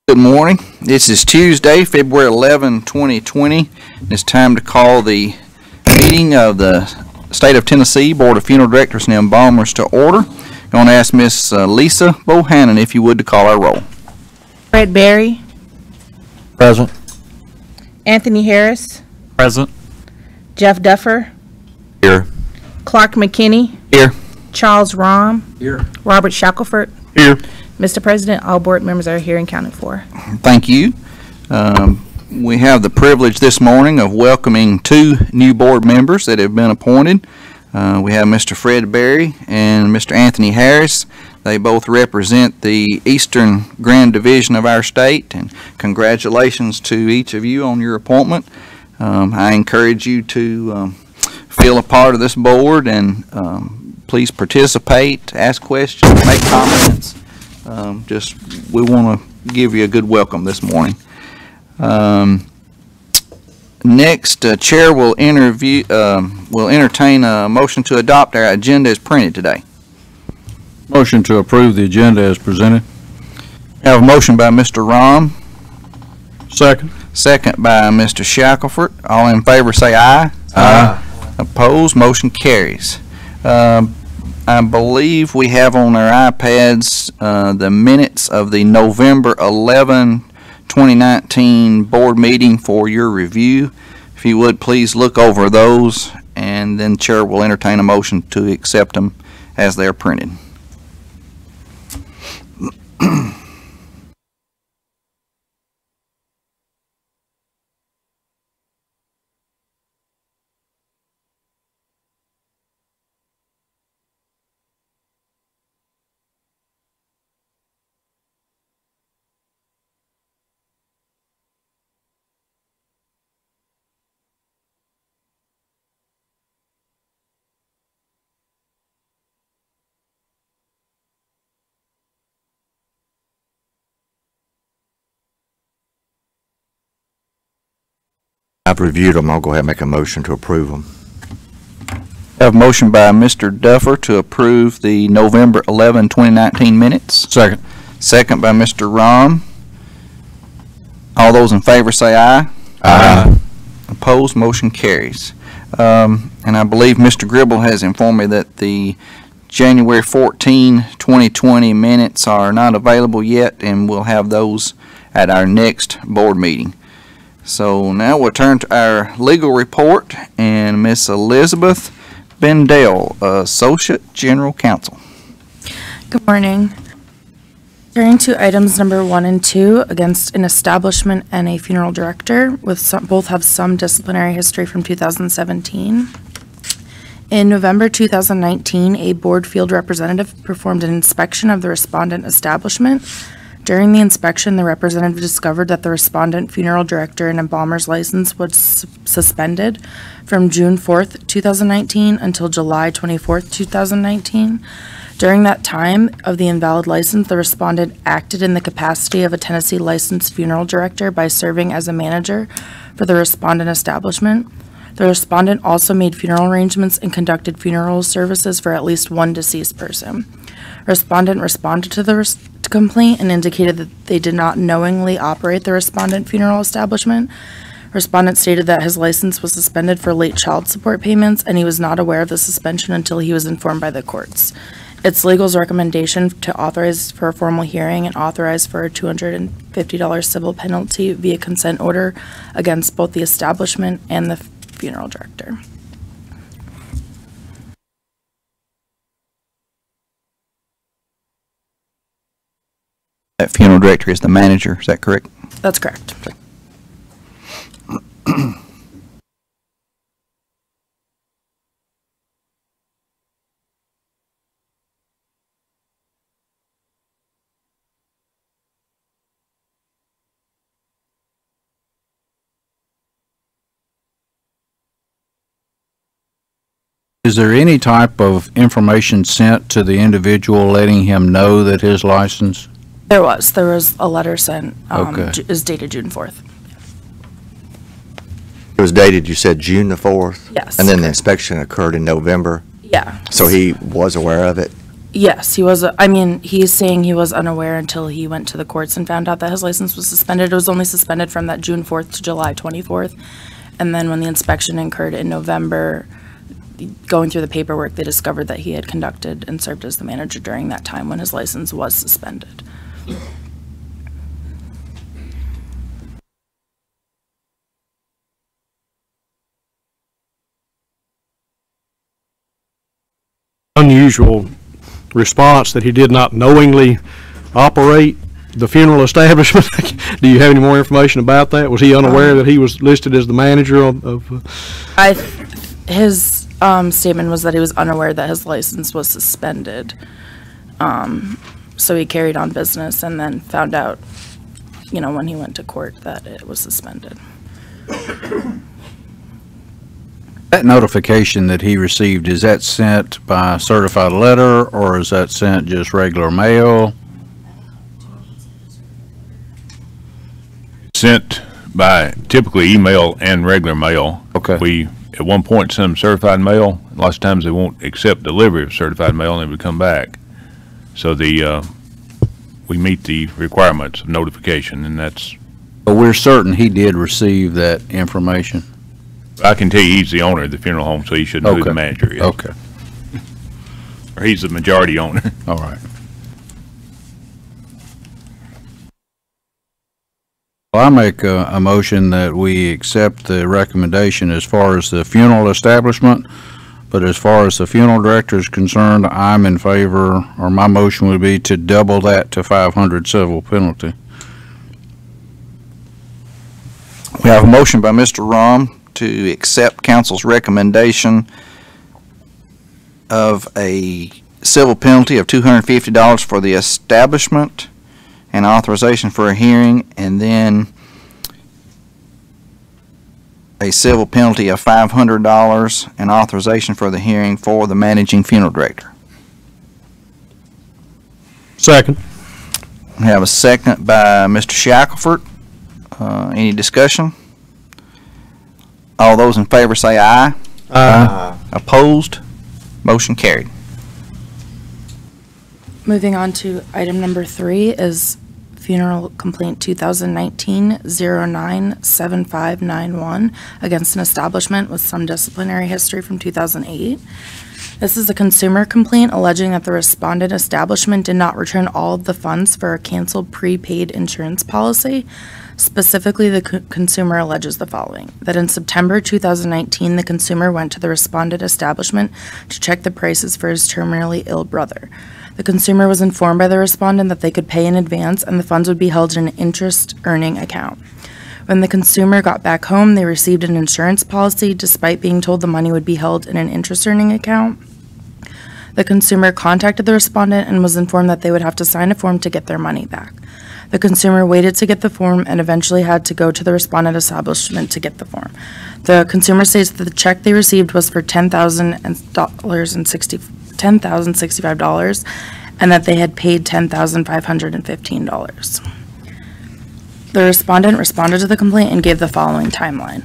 Good morning. This is Tuesday, February 11, 2020. It's time to call the meeting of the State of Tennessee Board of Funeral Directors and Embalmers to order. I'm going to ask Miss Lisa Bohannon, if you would, to call our roll. Fred Berry. Present. Anthony Harris. Present. Jeff Duffer. Here. Clark McKinney. Here. Charles Rahm. Here. Robert Shackelford. Here. Mr. President, all board members are here and counted for. Thank you. We have the privilege this morning of welcoming two new board members that have been appointed. We have Mr. Fred Berry and Mr. Anthony Harris. They both represent the Eastern Grand Division of our state, and congratulations to each of you on your appointment. I encourage you to feel a part of this board and please participate, ask questions, make comments. We want to give you a good welcome this morning. Next, Chair will entertain a motion to adopt our agenda as printed today. Motion to approve the agenda as presented. I have a motion by Mr. Rahm. Second. Second by Mr. Shackelford. All in favor say aye. Aye. Opposed, motion carries. I believe we have on our iPads the minutes of the November 11, 2019 board meeting for your review. If you would, please look over those, and then Chair will entertain a motion to accept them as they're printed. I've reviewed them. I'll go ahead and make a motion to approve them. I have a motion by Mr. Duffer to approve the November 11, 2019 minutes. Second. Second by Mr. Rahm. All those in favor say aye. Aye. Opposed, motion carries. And I believe Mr. Gribble has informed me that the January 14, 2020 minutes are not available yet, and we'll have those at our next board meeting. So now we'll turn to our legal report, and Miss Elizabeth Bendell, Associate General Counsel. Good morning. Turning to items number 1 and 2 against an establishment and a funeral director, both have some disciplinary history from 2017. In November 2019, a board field representative performed an inspection of the respondent establishment. During the inspection, the representative discovered that the respondent funeral director and embalmer's license was suspended from June 4th, 2019 until July 24th, 2019. During that time of the invalid license, the respondent acted in the capacity of a Tennessee licensed funeral director by serving as a manager for the respondent establishment. The respondent also made funeral arrangements and conducted funeral services for at least one deceased person. Respondent responded to the complaint and indicated that they did not knowingly operate the respondent funeral establishment. Respondent stated that his license was suspended for late child support payments, and he was not aware of the suspension until he was informed by the courts. It's legal's recommendation to authorize for a formal hearing and authorize for a $250 civil penalty via consent order against both the establishment and the funeral director. That funeral director is the manager, is that correct? That's correct. Okay. Is there any type of information sent to the individual letting him know that his license? There was a letter sent, Okay. is dated June 4th. It was dated, you said, June the 4th? Yes. And then the inspection occurred in November? Yeah. So he was aware of it? Yes, he was, I mean, he's saying he was unaware until he went to the courts and found out that his license was suspended. It was only suspended from that June 4th to July 24th. And then when the inspection occurred in November, going through the paperwork, they discovered that he had conducted and served as the manager during that time when his license was suspended. Unusual response that he did not knowingly operate the funeral establishment. Do you have any more information about that? Was he unaware that he was listed as the manager of His statement was that he was unaware that his license was suspended. So he carried on business and then found out, you know, when he went to court that it was suspended. That notification that he received, is that sent by certified letter or is that sent just regular mail? Sent by typically email and regular mail. Okay. We, at one point, send them certified mail. Lots of times they won't accept delivery of certified mail and they would come back. So we meet the requirements of notification, and that's, But we're certain he did receive that information. I can tell you he's the owner of the funeral home, so he should know who the Okay. manager is. Okay, Or he's the majority owner. all right. Well, I make a motion that we accept the recommendation as far as the funeral establishment, but as far as the funeral director is concerned, I'm in favor, or my motion would be to double that to 500 civil penalty. We have a motion by Mr. Rom to accept council's recommendation of a civil penalty of $250 for the establishment and authorization for a hearing, and then a civil penalty of $500 and authorization for the hearing for the managing funeral director. second? We have a second by Mr. Shackelford. Any discussion? All those in favor say aye. Opposed? Motion carried. Moving on to item number 3 is funeral complaint 2019-09-7591 against an establishment with some disciplinary history from 2008. This is a consumer complaint alleging that the respondent establishment did not return all of the funds for a canceled prepaid insurance policy. Specifically, the consumer alleges the following: that in September 2019, the consumer went to the respondent establishment to check the prices for his terminally ill brother. The consumer was informed by the respondent that they could pay in advance and the funds would be held in an interest-earning account. When the consumer got back home, they received an insurance policy despite being told the money would be held in an interest-earning account. The consumer contacted the respondent and was informed that they would have to sign a form to get their money back. The consumer waited to get the form and eventually had to go to the respondent establishment to get the form. The consumer states that the check they received was for $10,065 and that they had paid $10,515. The respondent responded to the complaint and gave the following timeline: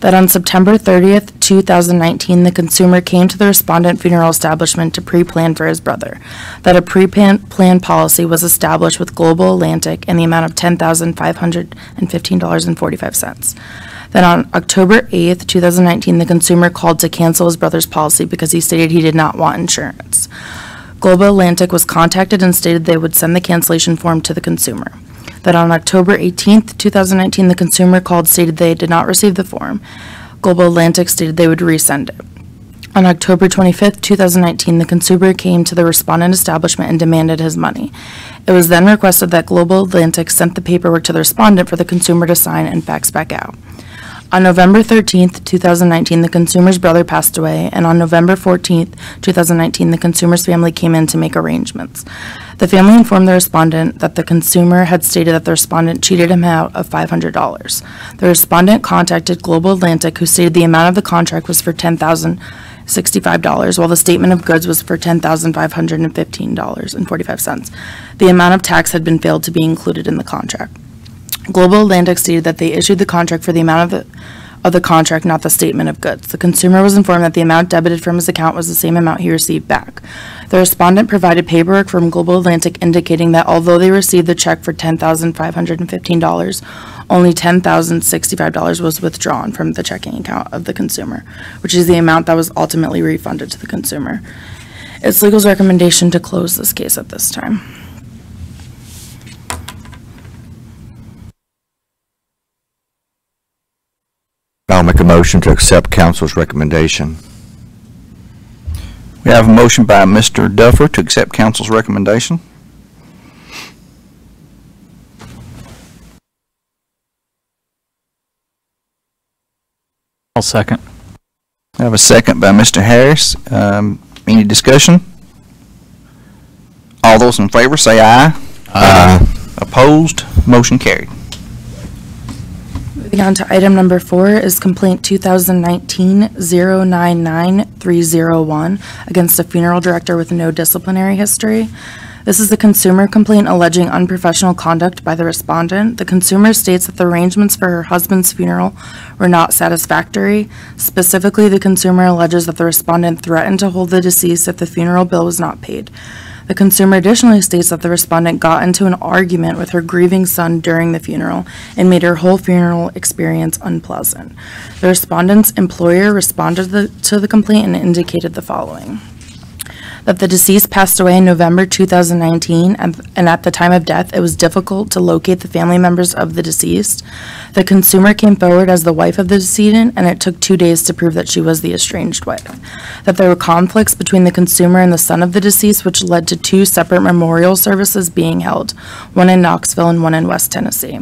that on September 30th, 2019, the consumer came to the respondent funeral establishment to pre-plan for his brother, that a pre-plan policy was established with Global Atlantic in the amount of $10,515.45. Then on October 8th, 2019, the consumer called to cancel his brother's policy because he stated he did not want insurance. Global Atlantic was contacted and stated they would send the cancellation form to the consumer. That on October 18th, 2019, the consumer called, stated they did not receive the form. Global Atlantic stated they would resend it. On October 25th, 2019, the consumer came to the respondent establishment and demanded his money. It was then requested that Global Atlantic sent the paperwork to the respondent for the consumer to sign and fax back out. On November 13th, 2019, the consumer's brother passed away, and on November 14th, 2019, the consumer's family came in to make arrangements. The family informed the respondent that the consumer had stated that the respondent cheated him out of $500. The respondent contacted Global Atlantic, who stated the amount of the contract was for $10,065, while the statement of goods was for $10,515.45. The amount of tax had been failed to be included in the contract. Global Atlantic stated that they issued the contract for the amount of the contract, not the statement of goods. The consumer was informed that the amount debited from his account was the same amount he received back. The respondent provided paperwork from Global Atlantic indicating that although they received the check for $10,515, only $10,065 was withdrawn from the checking account of the consumer, which is the amount that was ultimately refunded to the consumer. It's legal's recommendation to close this case at this time. I'll make a motion to accept council's recommendation. We have a motion by Mr. Duffer to accept council's recommendation. I'll second. I have a second by Mr. Harris. Any discussion? All those in favor say aye. Aye. Opposed? Motion carried. Moving on to item number 4 is complaint 2019-099301 against a funeral director with no disciplinary history. This is a consumer complaint alleging unprofessional conduct by the respondent. The consumer states that the arrangements for her husband's funeral were not satisfactory. Specifically, the consumer alleges that the respondent threatened to hold the deceased if the funeral bill was not paid. The consumer additionally states that the respondent got into an argument with her grieving son during the funeral and made her whole funeral experience unpleasant. The respondent's employer responded to the complaint and indicated the following: that the deceased passed away in November 2019, and at the time of death, it was difficult to locate the family members of the deceased. The consumer came forward as the wife of the decedent, and it took 2 days to prove that she was the estranged wife. That there were conflicts between the consumer and the son of the deceased, which led to 2 separate memorial services being held, one in Knoxville and one in West Tennessee.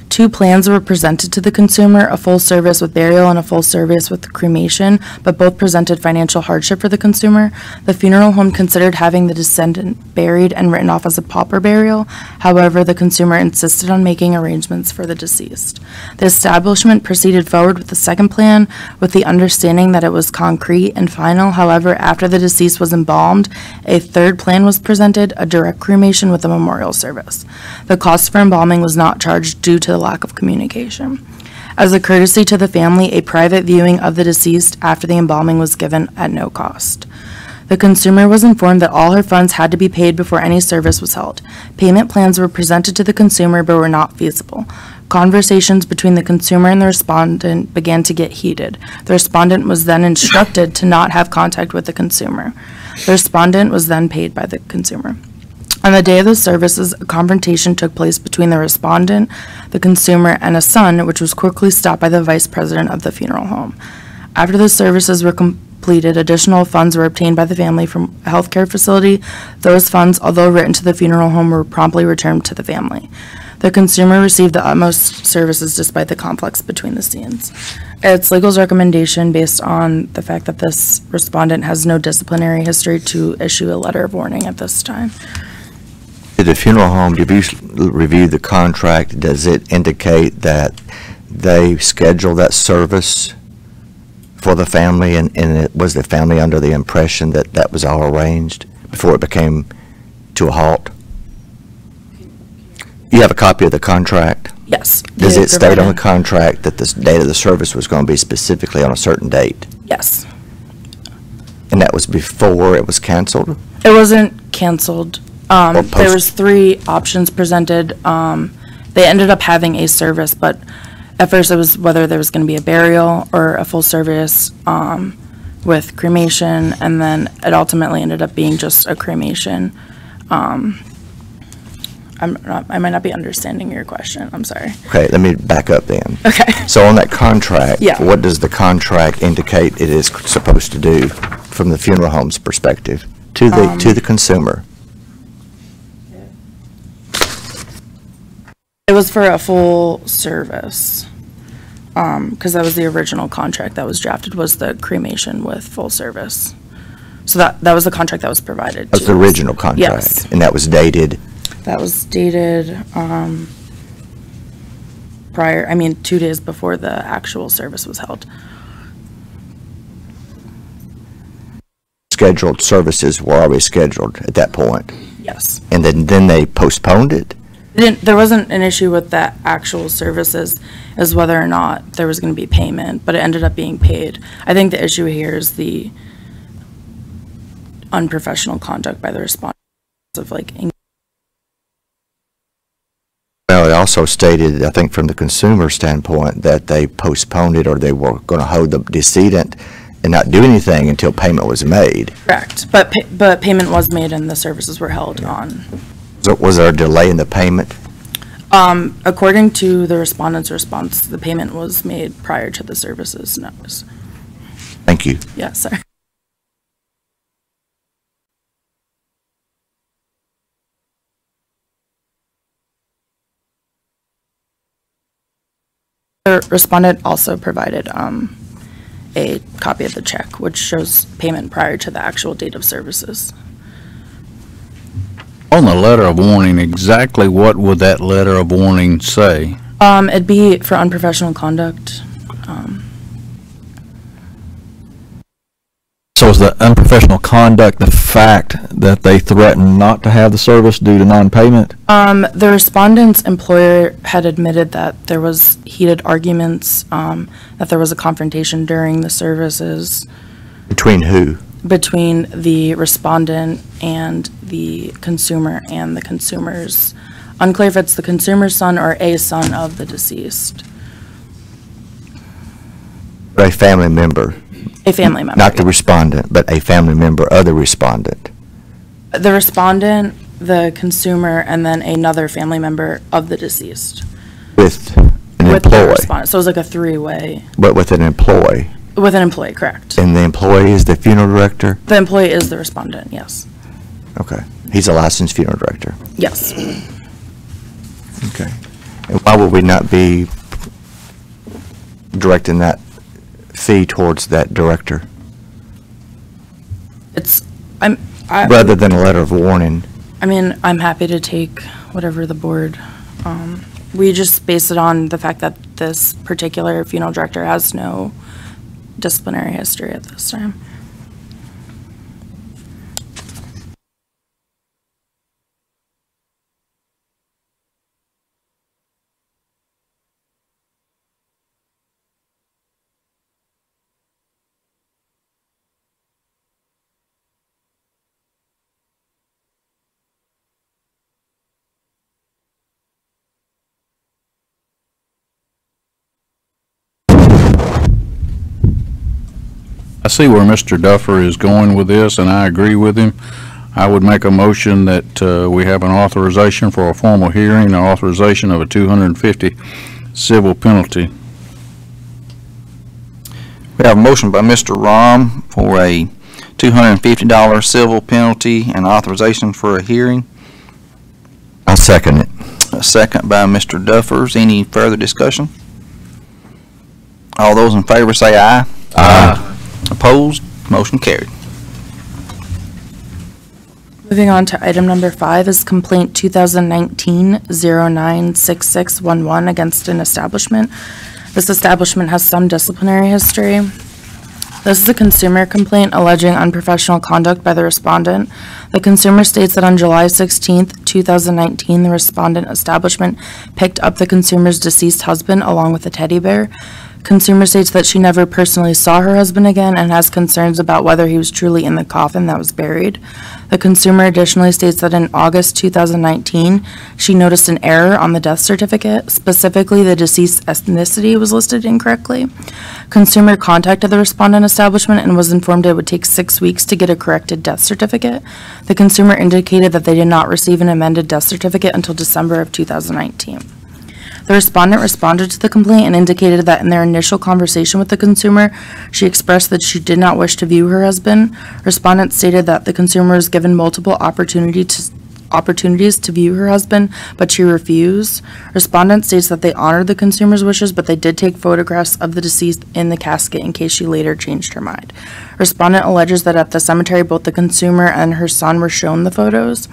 2 plans were presented to the consumer, a full service with burial and a full service with cremation, but both presented financial hardship for the consumer. The funeral home considered having the descendant buried and written off as a pauper burial. However, the consumer insisted on making arrangements for the deceased. The establishment proceeded forward with the second plan with the understanding that it was concrete and final. However, after the deceased was embalmed, a third plan was presented, a direct cremation with a memorial service. The cost for embalming was not charged due to the lack of communication. As a courtesy to the family, a private viewing of the deceased after the embalming was given at no cost. The consumer was informed that all her funds had to be paid before any service was held. Payment plans were presented to the consumer but were not feasible. Conversations between the consumer and the respondent began to get heated. The respondent was then instructed to not have contact with the consumer. The respondent was then paid by the consumer. On the day of the services, a confrontation took place between the respondent, the consumer, and a son, which was quickly stopped by the vice president of the funeral home. After the services were completed, additional funds were obtained by the family from a healthcare facility. Those funds, although written to the funeral home, were promptly returned to the family. The consumer received the utmost services despite the conflicts between the scenes. It's legal's recommendation, based on the fact that this respondent has no disciplinary history, to issue a letter of warning at this time. Did the funeral home, did you review the contract? Does it indicate that they scheduled that service for the family, and was the family under the impression that that was all arranged before it became to a halt? You have a copy of the contract? Yes. Does it state on the provided- contract that the date of the service was going to be specifically on a certain date? Yes. And that was before it was canceled? It wasn't canceled. Or There post- was 3 options presented. They ended up having a service, but at first it was whether there was going to be a burial or a full service with cremation, and then it ultimately ended up being just a cremation. I might not be understanding your question. I'm sorry. Okay, let me back up then. Okay. So on that contract, Yeah. what does the contract indicate it is supposed to do from the funeral home's perspective to the consumer? It was for a full service, because that was the original contract that was drafted, was the cremation with full service. So that was the contract that was provided. That's to the us. original contract? Yes. And that was dated? That was dated prior, 2 days before the actual service was held. Scheduled services were already scheduled at that point? Yes. And then they postponed it? There wasn't an issue with the actual services, as whether or not there was going to be payment, but it ended up being paid. I think the issue here is the unprofessional conduct by the respondents of Well, it also stated, I think from the consumer standpoint, that they postponed it or they were going to hold the decedent and not do anything until payment was made. Correct, but payment was made and the services were held on. So was there a delay in the payment? According to the respondent's response, the payment was made prior to the services notice. Thank you. Yes, sir. The respondent also provided a copy of the check, which shows payment prior to the actual date of services. On the letter of warning, exactly what would that letter of warning say? It'd be for unprofessional conduct. So is the unprofessional conduct the fact that they threatened not to have the service due to non-payment? The respondent's employer had admitted that there was heated arguments, that there was a confrontation during the services Between who? between the respondent and the consumer and the consumer's. Unclear if it's the consumer's son or a son of the deceased. A family member. A family member. Not the respondent, but a family member of the respondent. The respondent, the consumer, and then another family member of the deceased. With an With the employee. respondent. So it was like a three-way. But with an employee. With an employee, correct. And the employee is the funeral director? The employee is the respondent, yes. Okay. He's a licensed funeral director. Yes. Okay. And why would we not be directing that fee towards that director rather than a letter of warning? I mean, I'm happy to take whatever the board, we just base it on the fact that this particular funeral director has no disciplinary history at this time. I see where Mr. Duffer is going with this, and I agree with him. I would make a motion that we have an authorization for a formal hearing, an authorization of a $250 civil penalty. We have a motion by Mr. Rom for a $250 civil penalty and authorization for a hearing. I'll second it. A second by Mr. Duffers. Any further discussion? All those in favor say aye. Aye. Opposed? Motion carried. Moving on to item number 5 is complaint 2019-096611 against an establishment. This establishment has some disciplinary history. This is a consumer complaint alleging unprofessional conduct by the respondent. The consumer states that on July 16th, 2019, the respondent establishment picked up the consumer's deceased husband along with a teddy bear. Consumer states that she never personally saw her husband again and has concerns about whether he was truly in the coffin that was buried. The consumer additionally states that in August 2019, she noticed an error on the death certificate. Specifically, the deceased ethnicity was listed incorrectly. Consumer contacted the respondent establishment and was informed it would take 6 weeks to get a corrected death certificate. The consumer indicated that they did not receive an amended death certificate until December of 2019. The respondent responded to the complaint and indicated that in their initial conversation with the consumer, she expressed that she did not wish to view her husband. Respondent stated that the consumer was given multiple opportunities to view her husband, but she refused. Respondent states that they honored the consumer's wishes, but they did take photographs of the deceased in the casket in case she later changed her mind. Respondent alleges that at the cemetery, both the consumer and her son were shown the photos.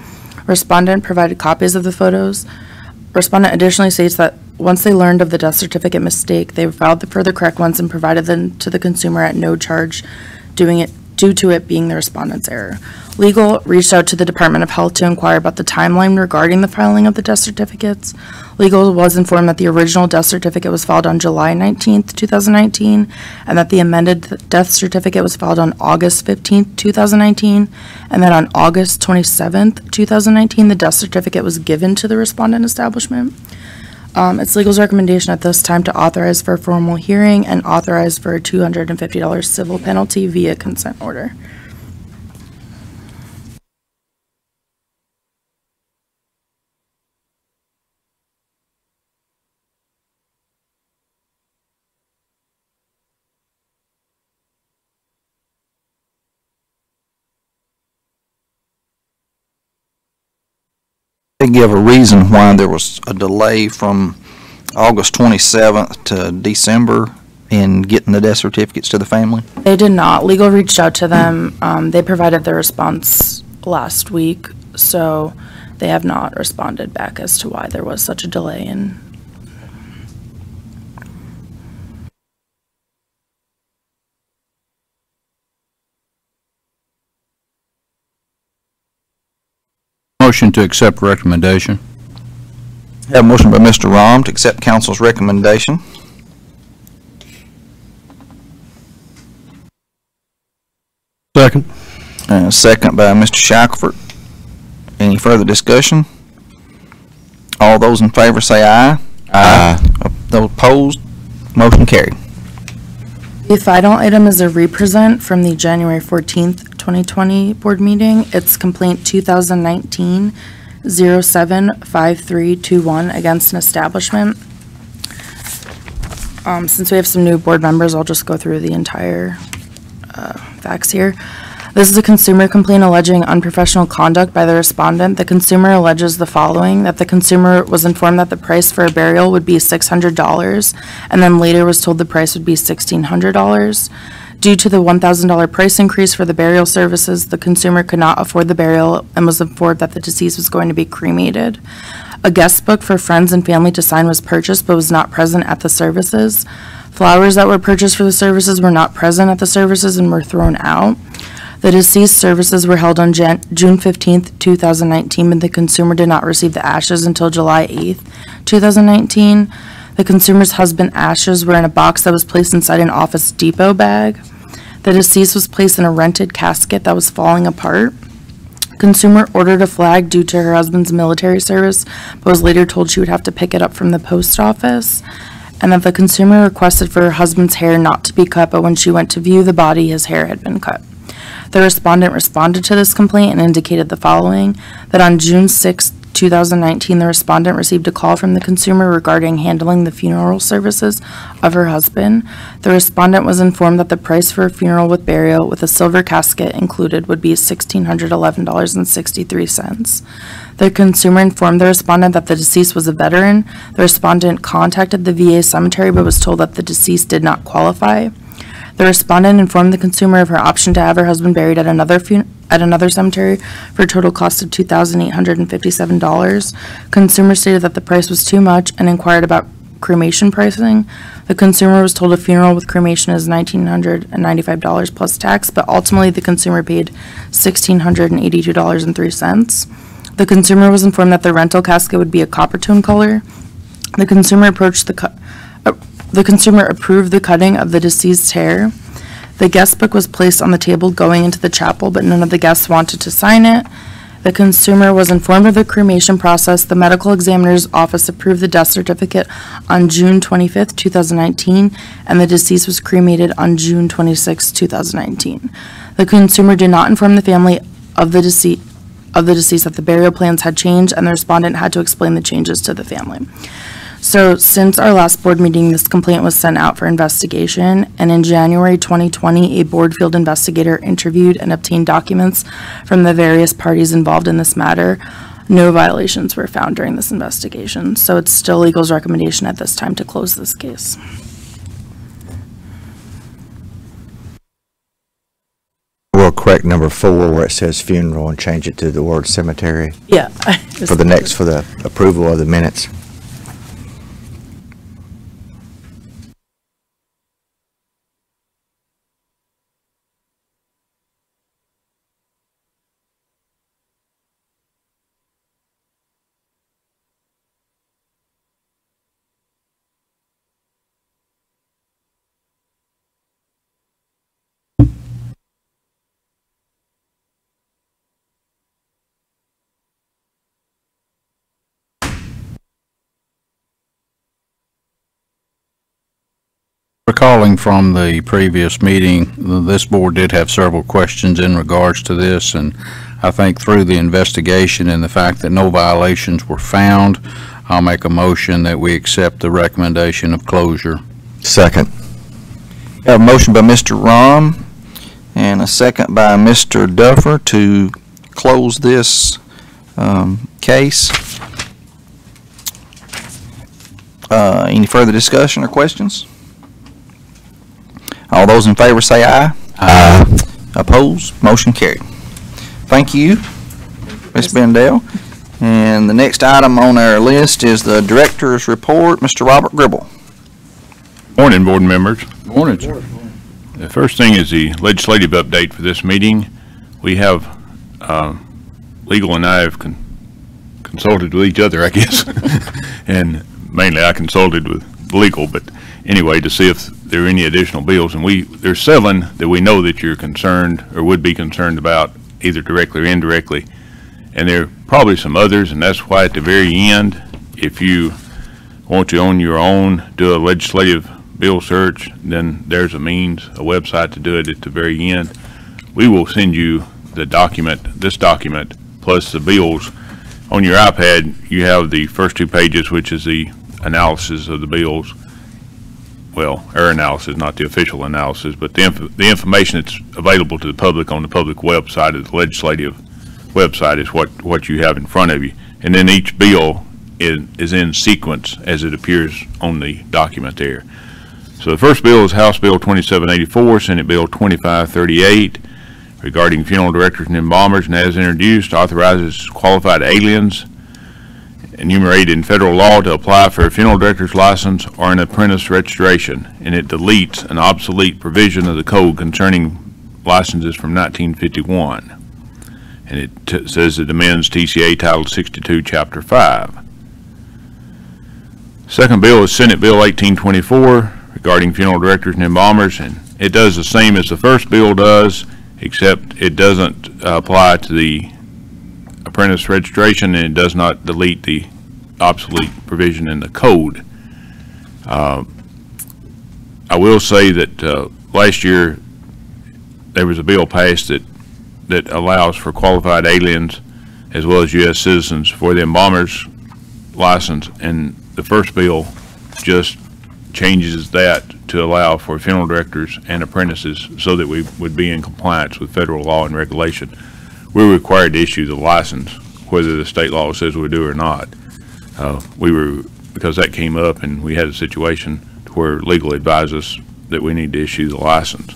Respondent provided copies of the photos. Respondent additionally states that once they learned of the death certificate mistake, they filed the further correct ones and provided them to the consumer at no charge, doing it due to it being the respondent's error. Legal reached out to the Department of Health to inquire about the timeline regarding the filing of the death certificates. Legal was informed that the original death certificate was filed on July 19th, 2019, and that the amended death certificate was filed on August 15th, 2019, and that on August 27th, 2019, the death certificate was given to the respondent establishment. It's legal's recommendation at this time to authorize for a formal hearing and authorize for a $250 civil penalty via consent order. They give a reason why there was a delay from August 27th to December in getting the death certificates to the family? They did not. Legal reached out to them. They provided their response last week, so they have not responded back as to why there was such a delay in. Motion to accept recommendation. Have a motion by Mr. Rahm to accept council's recommendation. Second. Second by Mr. Shackelford. Any further discussion? All those in favor say aye. Aye. Those opposed, motion carried. The final item is a represent from the January 14th, 2020 board meeting. It's complaint 2019-07-5321 against an establishment. Since we have some new board members, I'll just go through the entire facts here. This is a consumer complaint alleging unprofessional conduct by the respondent. The consumer alleges the following: that the consumer was informed that the price for a burial would be $600, and then later was told the price would be $1,600. Due to the $1,000 price increase for the burial services, the consumer could not afford the burial and was informed that the deceased was going to be cremated. A guest book for friends and family to sign was purchased but was not present at the services. Flowers that were purchased for the services were not present at the services and were thrown out. The deceased services were held on June 15th, 2019, but the consumer did not receive the ashes until July 8th, 2019. The consumer's husband's ashes were in a box that was placed inside an Office Depot bag. The deceased was placed in a rented casket that was falling apart. Consumer ordered a flag due to her husband's military service, but was later told she would have to pick it up from the post office. And that the consumer requested for her husband's hair not to be cut, but when she went to view the body, his hair had been cut. The respondent responded to this complaint and indicated the following: that on June 6, 2019, the respondent received a call from the consumer regarding handling the funeral services of her husband. The respondent was informed that the price for a funeral with burial with a silver casket included would be $1,611.63. The consumer informed the respondent that the deceased was a veteran. The respondent contacted the VA cemetery but was told that the deceased did not qualify. The respondent informed the consumer of her option to have her husband buried at another cemetery for a total cost of $2,857. Consumer stated that the price was too much and inquired about cremation pricing. The consumer was told a funeral with cremation is $1,995 plus tax, but ultimately the consumer paid $1,682.03. The consumer was informed that the rental casket would be a copper tone color. The consumer The consumer approved the cutting of the deceased's hair. The guest book was placed on the table going into the chapel, but none of the guests wanted to sign it. The consumer was informed of the cremation process. The medical examiner's office approved the death certificate on June 25th, 2019, and the deceased was cremated on June 26th, 2019. The consumer did not inform the family of the deceased that the burial plans had changed, and the respondent had to explain the changes to the family. So since our last board meeting, this complaint was sent out for investigation, and in January 2020, a board field investigator interviewed and obtained documents from the various parties involved in this matter. No violations were found during this investigation, so it's still legal's recommendation at this time to close this case. We'll correct number 4 where it says funeral and change it to the word cemetery Yeah. for the approval of the minutes. Recalling from the previous meeting, this board did have several questions in regards to this, and I think through the investigation and the fact that no violations were found, I'll make a motion that we accept the recommendation of closure. Second. We have a motion by Mr. Rom and a second by Mr. Duffer to close this case. Any further discussion or questions? All those in favor say aye. Aye. Opposed? Motion carried. Thank you, Ms. Bendell. And the next item on our list is the Director's Report, Mr. Robert Gribble. Morning, board members. Morning, sir. The first thing is the legislative update for this meeting. We have, legal and I have consulted with each other, I guess. And mainly I consulted with legal, but anyway, to see if there are any additional bills. And there's 7 that we know that you're concerned or would be concerned about, either directly or indirectly. And there are probably some others, and that's why at the very end, if you want to on your own do a legislative bill search, then there's a means, a website to do it at the very end. We will send you the document, this document, plus the bills. On your iPad, you have the first 2 pages, which is the analysis of the bills. Well, our analysis, not the official analysis, but the information that's available to the public on the public website of the legislative website is what you have in front of you. And then each bill is in sequence as it appears on the document there. So the first bill is House Bill 2784, Senate Bill 2538, regarding funeral directors and embalmers, and as introduced, authorizes qualified aliens enumerated in federal law to apply for a funeral director's license or an apprentice registration, and it deletes an obsolete provision of the code concerning licenses from 1951. And it says it amends TCA Title 62, Chapter 5. Second bill is Senate Bill 1824, regarding funeral directors and embalmers, and it does the same as the first bill does, except it doesn't apply to the apprentice registration, and it does not delete the obsolete provision in the code. I will say that last year there was a bill passed that allows for qualified aliens as well as U.S. citizens for the embalmer's license, and the first bill just changes that to allow for funeral directors and apprentices so that we would be in compliance with federal law and regulation. We're required to issue the license whether the state law says we do or not. Because that came up and we had a situation where legal advised us that we need to issue the license.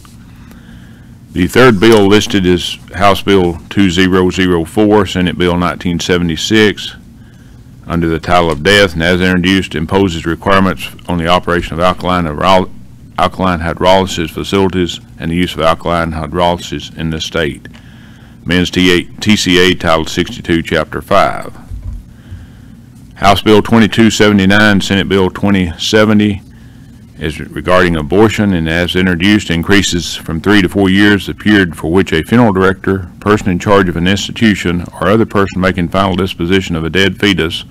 The third bill listed is House Bill 2004, Senate Bill 1976, under the title of Death, and as introduced, imposes requirements on the operation of alkaline hydrolysis facilities and the use of alkaline hydrolysis in the state. Amends TCA Title 62, Chapter 5. House Bill 2279, Senate Bill 2070, is regarding abortion, and as introduced, increases from 3 to 4 years the period for which a funeral director, person in charge of an institution, or other person making final disposition of a dead fetus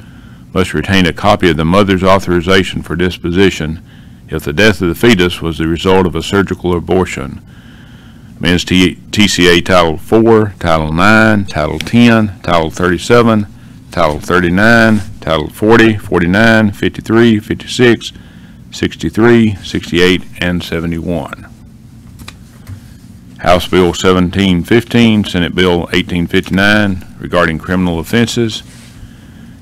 must retain a copy of the mother's authorization for disposition if the death of the fetus was the result of a surgical abortion. Amends TCA Title 4, Title 9, Title 10, Title 37, Title 39, Title 40, 49, 53, 56, 63, 68, and 71. House Bill 1715, Senate Bill 1859, regarding criminal offenses,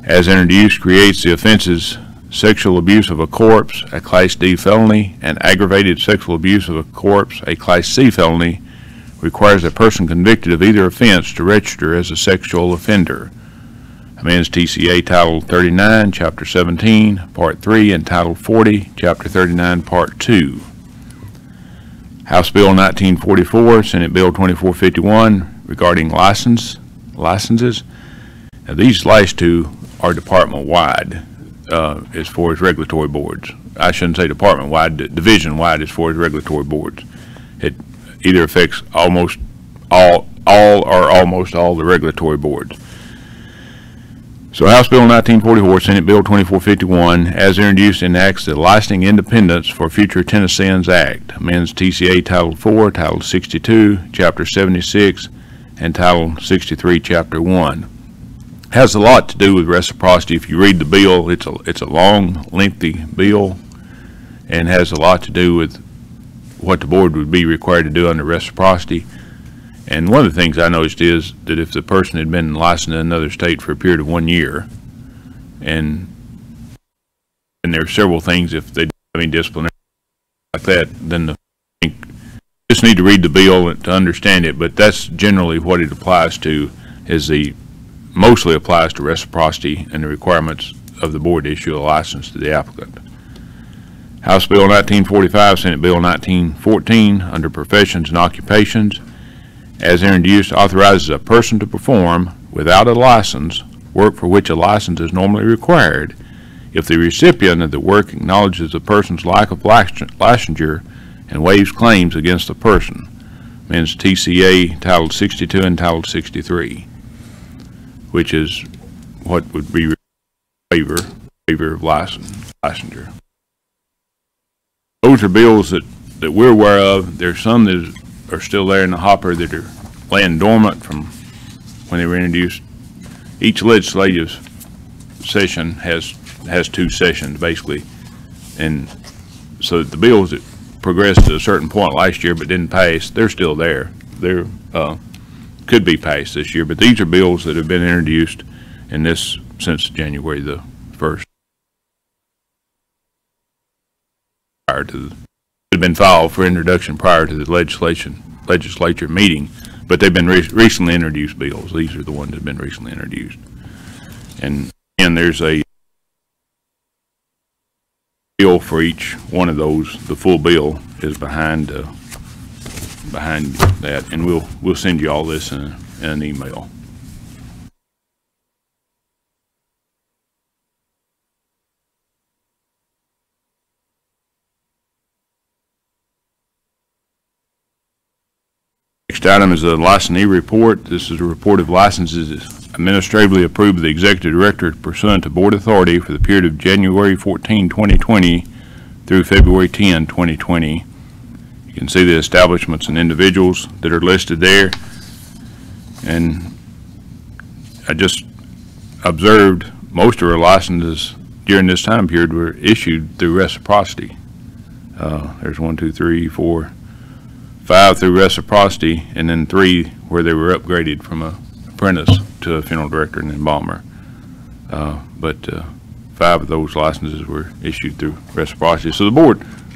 as introduced, creates the offenses sexual abuse of a corpse, a Class D felony, and aggravated sexual abuse of a corpse, a Class C felony, requires a person convicted of either offense to register as a sexual offender. Amends TCA Title 39, Chapter 17, Part 3, and Title 40, Chapter 39, Part 2. House Bill 1944, Senate Bill 2451, regarding licenses. Now, these last two are department-wide as far as regulatory boards. I shouldn't say department-wide, division-wide as far as regulatory boards. It either affects almost all or almost all the regulatory boards. So House Bill 1944, Senate Bill 2451, as introduced, enacts the Licensing Independence for Future Tennesseans Act, amends TCA Title 4, Title 62, Chapter 76, and Title 63, Chapter 1. Has a lot to do with reciprocity. If you read the bill, it's a long, lengthy bill, and has a lot to do with what the board would be required to do under reciprocity. And one of the things I noticed is that if the person had been licensed in another state for a period of 1 year, and there are several things, if they have any disciplinary like that, then just need to read the bill to understand it. But that's generally what it applies to, mostly applies to reciprocity and the requirements of the board to issue a license to the applicant. House Bill 1945, Senate Bill 1914, under Professions and Occupations, as introduced, authorizes a person to perform, without a license, work for which a license is normally required if the recipient of the work acknowledges the person's lack of licensure and waives claims against the person. Means TCA Title 62 and Title 63, which is what would be waiver of licensure. Those are bills that we're aware of. There's some that are still there in the hopper that are laying dormant from when they were introduced. Each legislative session has 2 sessions basically, and so the bills that progressed to a certain point last year but didn't pass, they're still there. They're could be passed this year, but these are bills that have been introduced in this since January the 1st. Prior to had been filed for introduction prior to the legislature meeting, but they've been recently introduced bills. These are the ones that have been recently introduced. And there's a bill for each one of those. The full bill is behind that, and we'll send you all this in an email. Next item is a licensee report. This is a report of licenses administratively approved by the Executive Director pursuant to Board authority for the period of January 14, 2020 through February 10, 2020. You can see the establishments and individuals that are listed there. And I just observed most of our licenses during this time period were issued through reciprocity. There's 1, 2, 3, 4, 5 through reciprocity, and then 3 where they were upgraded from a apprentice to a funeral director and embalmer. But 5 of those licenses were issued through reciprocity. So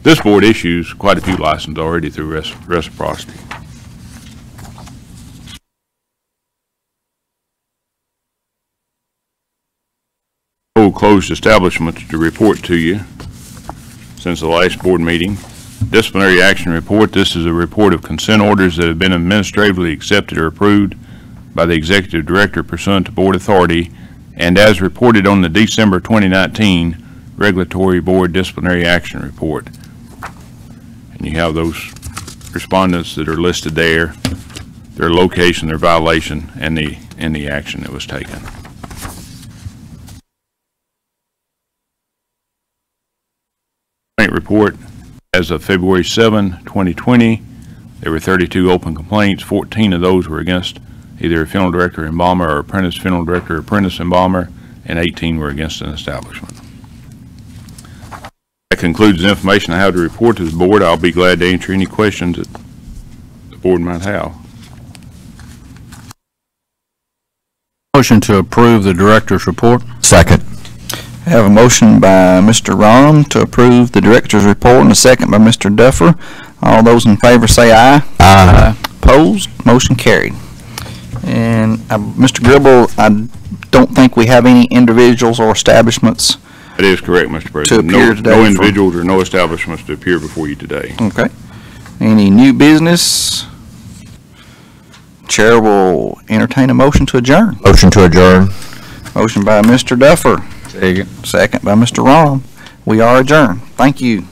this board issues quite a few licenses already through reciprocity. Closed establishments to report to you since the last board meeting. Disciplinary action report. This is a report of consent orders that have been administratively accepted or approved by the Executive Director pursuant to Board authority, and as reported on the December 2019 Regulatory Board Disciplinary Action Report. And you have those respondents that are listed there, their location, their violation, and the action that was taken. Report. As of February 7, 2020, there were 32 open complaints. 14 of those were against either a funeral director, embalmer, or apprentice funeral director, apprentice embalmer, and 18 were against an establishment. That concludes the information I have to report to the board. I'll be glad to answer any questions that the board might have. Motion to approve the director's report. Second. I have a motion by Mr. Rom to approve the director's report and a second by Mr. Duffer. All those in favor say aye. Aye. Opposed? Motion carried. And Mr. Gribble, I don't think we have any individuals or establishments. That is correct, Mr. President. To appear today no individuals or no establishments to appear before you today. Okay. Any new business? Chair will entertain a motion to adjourn. Motion to adjourn. Motion by Mr. Duffer. Second by Mr. Rom. We are adjourned. Thank you.